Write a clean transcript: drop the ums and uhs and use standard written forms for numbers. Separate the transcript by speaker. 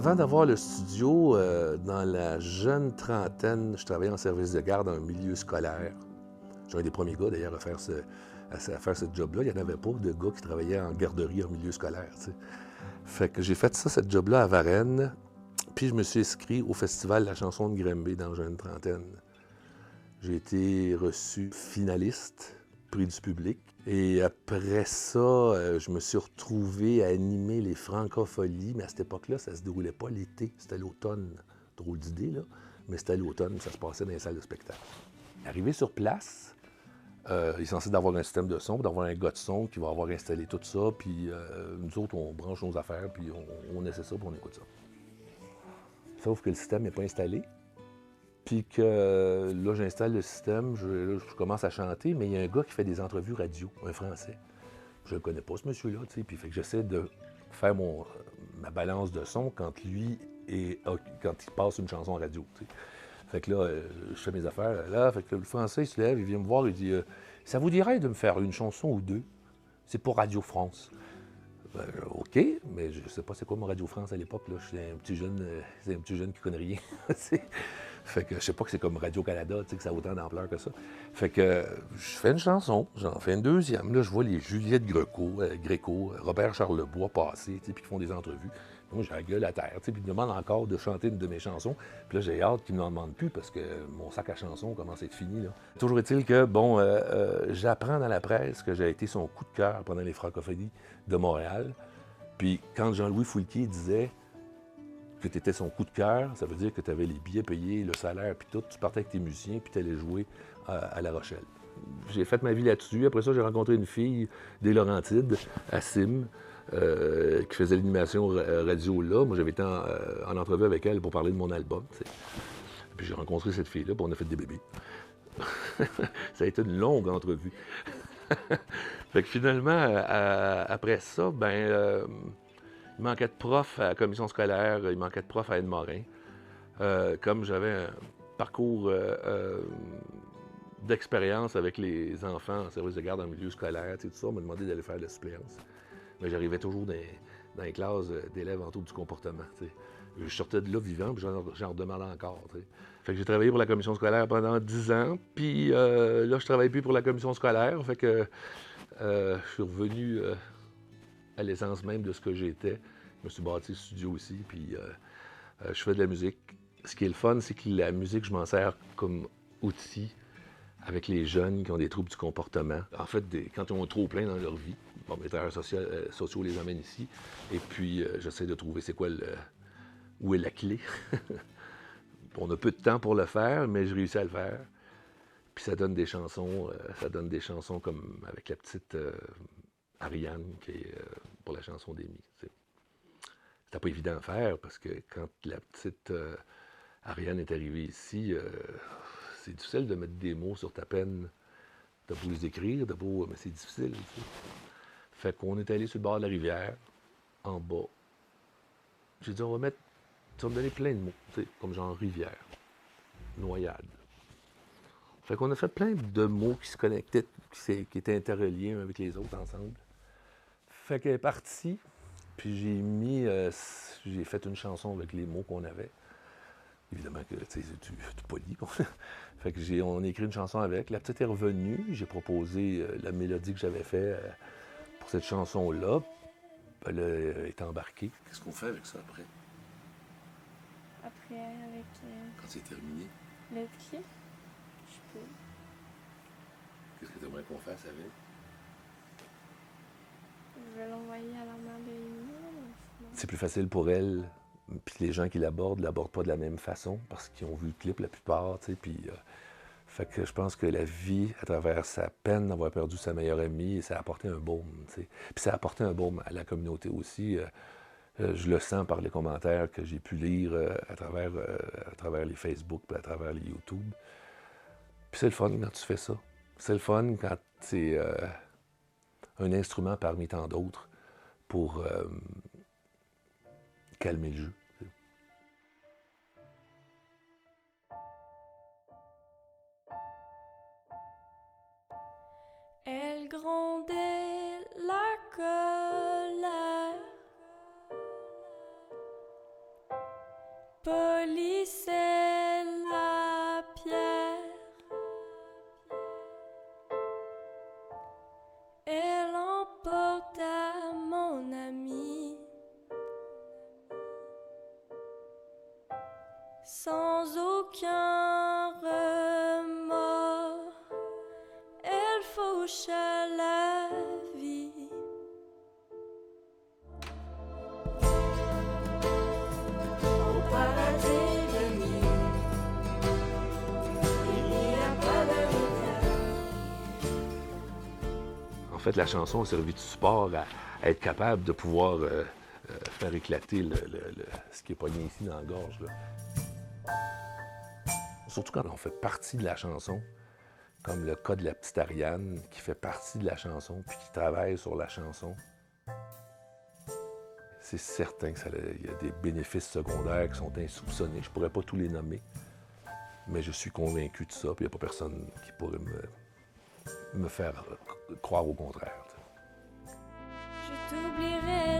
Speaker 1: Avant d'avoir le studio, dans la jeune trentaine, je travaillais en service de garde dans un milieu scolaire. J'étais un des premiers gars, d'ailleurs, à faire ce job-là. Il n'y en avait pas de gars qui travaillaient en garderie en milieu scolaire, tu sais. Fait que j'ai fait ça, cette job-là, à Varennes. Puis je me suis inscrit au Festival de la chanson de Granby dans la jeune trentaine. J'ai été reçu finaliste, prix du public. Et après ça, je me suis retrouvé à animer les Francopholies, mais à cette époque-là, ça se déroulait pas l'été, c'était l'automne. Drôle d'idée, là, mais c'était l'automne, ça se passait dans les salles de spectacle. Arrivé sur place, il est censé d'avoir un système de son, d'avoir un gars de son qui va avoir installé tout ça, puis nous autres, on branche nos affaires, puis on essaie ça, puis on écoute ça. Sauf que le système n'est pas installé. Puis que là, j'installe le système, je commence à chanter, mais il y a un gars qui fait des entrevues radio, un Français. Je ne connais pas, ce monsieur-là, tu sais, puis fait que j'essaie de faire ma balance de son quand quand il passe une chanson radio, tu sais. Fait que là, je fais mes affaires, là, fait que le Français, il se lève, il vient me voir, il dit « Ça vous dirait de me faire une chanson ou deux? C'est pour Radio France. » Ben, OK, mais je ne sais pas c'est quoi mon Radio France à l'époque, là. Je suis un petit jeune qui connaît rien. Fait que je sais pas que c'est comme Radio-Canada, tu sais, que ça a autant d'ampleur que ça. Fait que je fais une chanson, j'en fais une deuxième. Là, je vois les Juliette Gréco, Robert Charlebois passer, tu sais, puis qui font des entrevues. Moi, j'ai la gueule à terre, tu sais, puis ils me demandent encore de chanter une de mes chansons. Puis là, j'ai hâte qu'ils ne m'en demandent plus parce que mon sac à chansons commence à être fini, là. Toujours est-il que, bon, j'apprends dans la presse que j'ai été son coup de cœur pendant les Francophonies de Montréal. Puis quand Jean-Louis Foulquier disait que tu étais son coup de cœur, ça veut dire que tu avais les billets payés, le salaire, puis tout. Tu partais avec tes musiciens, puis tu allais jouer à La Rochelle. J'ai fait ma vie là-dessus. Après ça, j'ai rencontré une fille des Laurentides, à Sim, qui faisait l'animation radio là. Moi, j'avais été en entrevue avec elle pour parler de mon album, t'sais. Puis j'ai rencontré cette fille-là, puis on a fait des bébés. Ça a été une longue entrevue. Fait que finalement, après ça, il manquait de profs à la commission scolaire, il manquait de profs à Anne-Morin. Comme j'avais un parcours d'expérience avec les enfants en service de garde en milieu scolaire, tout ça, on m'a demandé d'aller faire de la suppléance. Mais j'arrivais toujours dans les classes d'élèves en trouble du comportement. T'sais. Je sortais de là vivant, puis j'en redemandais encore. T'sais. Fait que j'ai travaillé pour la commission scolaire pendant 10 ans, puis là, je ne travaille plus pour la commission scolaire. Fait que je suis revenu à l'essence même de ce que j'étais. Je me suis bâti le studio aussi, puis je fais de la musique. Ce qui est le fun, c'est que la musique, je m'en sers comme outil avec les jeunes qui ont des troubles du comportement. En fait, quand ils ont trop plein dans leur vie, bon, les travailleurs sociaux les amènent ici, et puis j'essaie de trouver où est la clé. On a peu de temps pour le faire, mais je réussis à le faire. Puis ça donne des chansons comme avec la petite Ariane, qui est pour la chanson d'Amy. C'était pas évident à faire, parce que quand la petite Ariane est arrivée ici, c'est difficile de mettre des mots sur ta peine. T'as beau les écrire, mais c'est difficile. T'sais. Fait qu'on est allé sur le bord de la rivière, en bas. J'ai dit, tu vas me donner plein de mots, comme genre rivière, noyade. Fait qu'on a fait plein de mots qui se connectaient, qui étaient interreliés avec les autres ensemble. Fait qu'elle est partie, puis j'ai fait une chanson avec les mots qu'on avait. Évidemment que c'est poli. Fait que on a écrit une chanson avec. La petite est revenue. J'ai proposé la mélodie que j'avais faite pour cette chanson-là. Elle est embarquée. Qu'est-ce qu'on fait avec ça après?
Speaker 2: Après, avec...
Speaker 1: Quand c'est terminé?
Speaker 2: Le clip, je peux.
Speaker 1: Qu'est-ce que tu aimerais qu'on fasse avec?
Speaker 2: Je vais l'envoyer à la mère de Amy.
Speaker 1: C'est plus facile pour elle. Puis les gens qui l'abordent pas de la même façon parce qu'ils ont vu le clip la plupart, tu sais, puis fait que je pense que la vie, à travers sa peine d'avoir perdu sa meilleure amie, ça a apporté un baume, tu sais. Puis ça a apporté un baume à la communauté aussi. Je le sens par les commentaires que j'ai pu lire à travers les Facebook, puis à travers les YouTube. Puis c'est le fun quand tu fais ça. C'est le fun quand c'est un instrument parmi tant d'autres pour calmer le jeu.
Speaker 2: Elle grondait la colère brisait la pierre. Elle emporta mon ami sans aucun remords. Elle faucha la vie. Au paradis de nuit, il n'y a pas de rivière.
Speaker 1: En fait, la chanson a servi de support à être capable de pouvoir faire éclater ce qui est pogné ici dans la gorge. Là. Surtout quand on fait partie de la chanson, comme le cas de la petite Ariane, qui fait partie de la chanson, puis qui travaille sur la chanson. C'est certain qu'il y a des bénéfices secondaires qui sont insoupçonnés. Je ne pourrais pas tous les nommer, mais je suis convaincu de ça, puis il n'y a pas personne qui pourrait me faire croire au contraire.
Speaker 2: Je t'oublierai